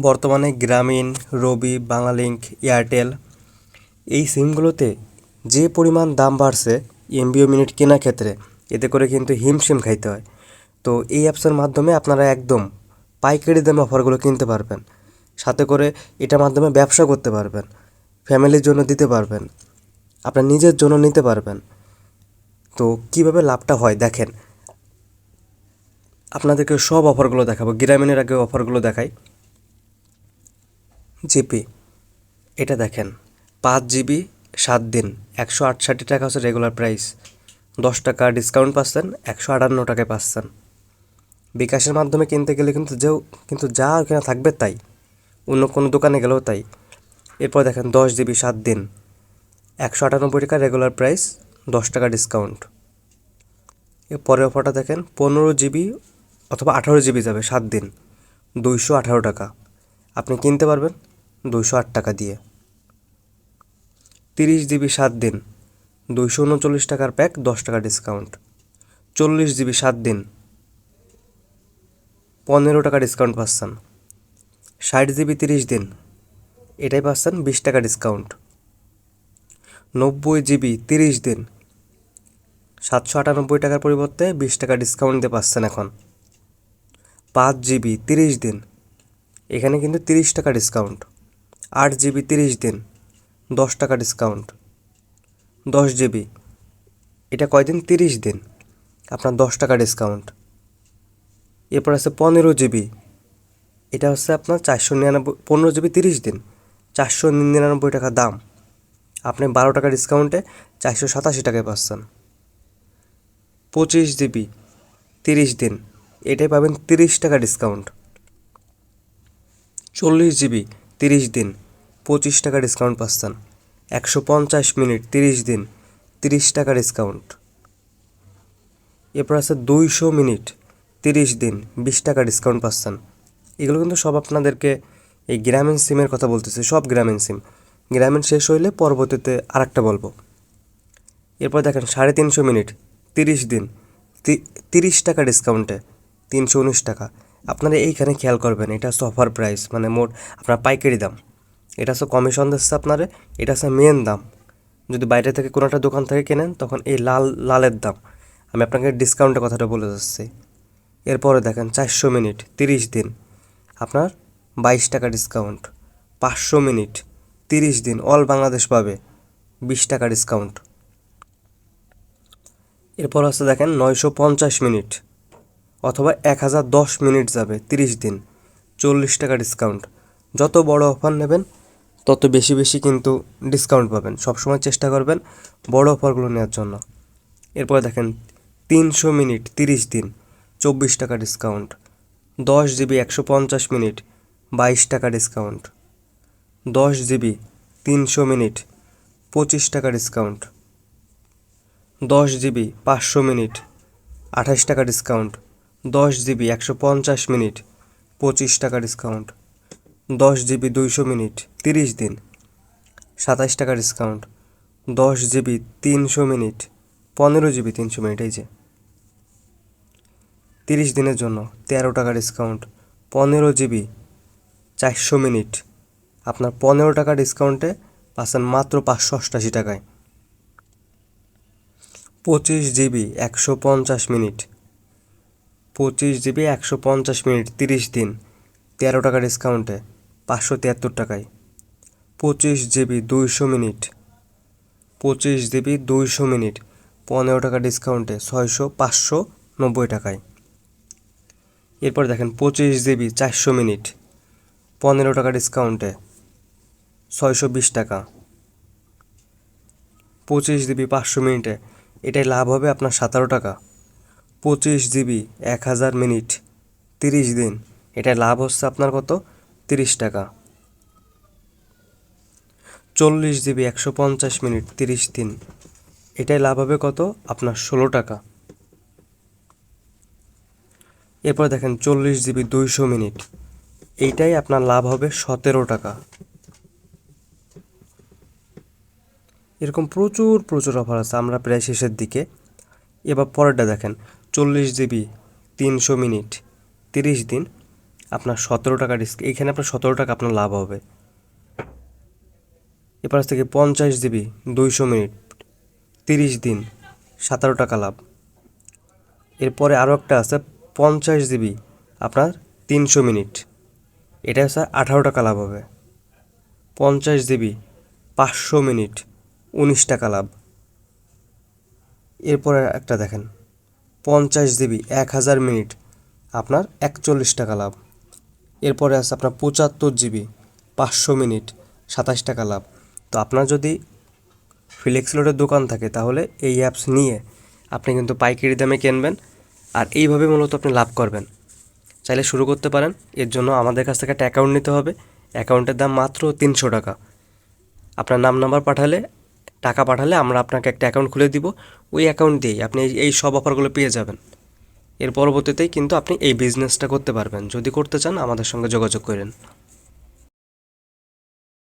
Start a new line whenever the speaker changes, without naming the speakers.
বর্তমানে গ্রামীণ, রবি, বাংলালিংক, এয়ারটেল এই সিমগুলোতে যে পরিমাণ দাম বাড়ছে এমবি ও মিনিট কেনার ক্ষেত্রে, এতে করে কিন্তু হিমশিম খাইতে হয়। তো এই অ্যাপসের মাধ্যমে আপনারা একদম পাইকারি দামে অফারগুলো কিনতে পারবেন, সাথে করে এটার মাধ্যমে ব্যবসা করতে পারবেন, ফ্যামিলির জন্য দিতে পারবেন, আপনার নিজের জন্য নিতে পারবেন। তো কিভাবে লাভটা হয় দেখেন, আপনাদেরকে সব অফারগুলো দেখাবো। গ্রামীণের আগে অফারগুলো দেখাই। জিপি, এটা দেখেন 5 জিবি 7 দিন 168 টাকা হচ্ছে রেগুলার প্রাইস, 10 টাকা ডিসকাউন্ট পাচ্ছেন, 158 টাকায় পাচ্ছেন। বিকাশের মাধ্যমে কিনতে গেলে কিন্তু যা ওখানে থাকবে তাই, অন্য কোনো দোকানে গেলেও তাই। এরপর দেখেন 10 জিবি 7 দিন 198 টাকা রেগুলার প্রাইস, 10 টাকা ডিসকাউন্ট। এরপরে অফারটা দেখেন 15 জিবি অথবা 18 জিবি যাবে 7 দিন, 218 টাকা। আপনি কিনতে পারবেন 208 টাকা দিয়ে। 30 জিবি 7 দিন 239 টাকার প্যাক, 10 টাকা ডিসকাউন্ট। 40 জিবি 7 দিন 15 টাকা ডিসকাউন্ট পাচ্ছেন। 60 জিবি 30 দিন, এটাই পাচ্ছেন 20 টাকা ডিসকাউন্ট। 90 জিবি 30 দিন 798 টাকার পরিবর্তে 20 টাকা ডিসকাউন্ট দিয়ে পাচ্ছেন এখন। 5 জিবি 30 দিন, এখানে কিন্তু 30 টাকা ডিসকাউন্ট। 8 জিবি 30 দিন 10 টাকা ডিসকাউন্ট। 10 জিবি, এটা কয়দিন? 30 দিন, আপনার 10 টাকা ডিসকাউন্ট। এরপর আছে 15 জিবি, এটা হচ্ছে আপনার 499। 15 জিবি 30 দিন 499 টাকা দাম, আপনি 12 টাকা ডিসকাউন্টে 487 টাকায় পাচ্ছেন। 25 জিবি 30 দিন, এটাই পাবেন 30 টাকা ডিসকাউন্ট। 40 জিবি 30 দিন 25 টাকা ডিসকাউন্ট পাচ্ছেন। 150 মিনিট 30 দিন 30 টাকা ডিসকাউন্ট। এরপর আছে 200 মিনিট 30 দিন 20 টাকা ডিসকাউন্ট পাচ্ছেন। এগুলো কিন্তু সব আপনাদেরকে এই গ্রামীণ সিমের কথা বলতেছে, সব গ্রামীণ সিম। গ্রামীণ শেষ হইলে পরবর্তীতে আরেকটা বলবো। এরপর দেখেন 350 মিনিট 30 দিন 30 টাকা ডিসকাউন্টে 319 টাকা। আপনারা এইখানে খেয়াল করবেন, এটা হচ্ছে অফার প্রাইস, মানে মোট আপনার পাইকারি দাম। এটা হচ্ছে কমিশন দিচ্ছে আপনারে, এটা হচ্ছে মেন দাম। যদি বাইরে থেকে কোনো একটা দোকান থেকে কেনেন তখন এই লালের দাম। আমি আপনাকে ডিসকাউন্টের কথাটা বলে যাচ্ছি। এরপরে দেখেন 400 মিনিট 30 দিন, আপনার 22 টাকা ডিসকাউন্ট। 500 মিনিট 30 দিন অল বাংলাদেশ পাবে 20 টাকা ডিসকাউন্ট। এরপর আছে দেখেন 950 মিনিট অথবা 1010 মিনিট যাবে 30 দিন, 40 টাকা ডিসকাউন্ট। যত বড় অফার নেবেন তত বেশি বেশি কিন্তু ডিসকাউন্ট পাবেন। সবসময় চেষ্টা করবেন বড় অফারগুলো নেওয়ার জন্য। এরপর দেখেন 300 মিনিট 30 দিন 24 টাকা ডিসকাউন্ট। 10 জিবি 150 মিনিট 22 টাকা ডিসকাউন্ট। 10 জিবি 300 মিনিট 25 টাকা ডিসকাউন্ট। 10 জিবি 500 মিনিট 28 টাকা ডিসকাউন্ট। 10 জিবি 150 মিনিট 25 টাকা ডিসকাউন্ট। 10 জিবি 200 মিনিট 30 দিন 27 টাকা discount. 10 GB 300 minute 15 GB 300 minute, এই যে 30 দিনের জন্য 13 টাকা ডিসকাউন্ট। 15 জিবি 400 মিনিট, আপনার 15 টাকা ডিসকাউন্টে পাচ্ছেন মাত্র 588 টাকায়। 25 জিবি 150 মিনিট 25 জিবি 150 মিনিট 30 দিন 13 টাকা ডিসকাউন্টে 573 টাকায়। 25 জিবি 200 মিনিট 25 জিবি 200 মিনিট 15 টাকা ডিসকাউন্টে 590 টাকায়। এরপর দেখেন 25 জিবি 400 মিনিট 15 টাকা ডিসকাউন্টে 620 টাকা। 25 জিবি 500 মিনিটে এটাই লাভ হবে আপনার 17 টাকা। 25 জিবি 1000 মিনিট 30 দিন, এটাই লাভ হচ্ছে আপনার কত? 30 টাকা। 40 জিবি 150 মিনিট 30 দিন, এটাই লাভ হবে কত? আপনার 16 টাকা। এরপর দেখেন 40 জিবি 200 মিনিট, এইটাই আপনার লাভ হবে 17 টাকা। এরকম প্রচুর প্রচুর অফার আছে, আমরা প্রায় শেষের দিকে। এবার পরেরটা দেখেন 40 জিবি 300 মিনিট 30 দিন আপনার 17 টাকা এইখানে আপনার 17 টাকা আপনার লাভ হবে। এরপর থেকে 50 জিবি 200 মিনিট 30 দিন 17 টাকা লাভ। এরপরে আরও একটা আছে 50 জিবি আপনার 300 মিনিট, এটা হচ্ছে 18 টাকা লাভ হবে। 50 জিবি 500 মিনিট 19 টাকা লাভ। এরপরে একটা দেখেন 50 জিবি 1000 মিনিট আপনার 41 টাকা লাভ। এরপরে আছে আপনার 75 জিবি 500 মিনিট 27 টাকা লাভ। তো আপনার যদি ফ্লেক্সি লোডের দোকান থাকে তাহলে এই অ্যাপস নিয়ে আপনি কিন্তু পাইকারি দামে কিনবেন, আর এইভাবে মূলত আপনি লাভ করবেন। চাইলে শুরু করতে পারেন। এর জন্য আমাদের কাছ থেকে একটা অ্যাকাউন্ট নিতে হবে। অ্যাকাউন্টের দাম মাত্র 300 টাকা। আপনার নাম্বার টাকা পাঠালে আমরা আপনাকে একটা অ্যাকাউন্ট খুলে দিব। ওই অ্যাকাউন্ট দিয়েই আপনি এই সব অফারগুলো পেয়ে যাবেন। এর পরবর্তীতেই কিন্তু আপনি এই বিজনেসটা করতে পারবেন। যদি করতে চান আমাদের সঙ্গে যোগাযোগ করেন।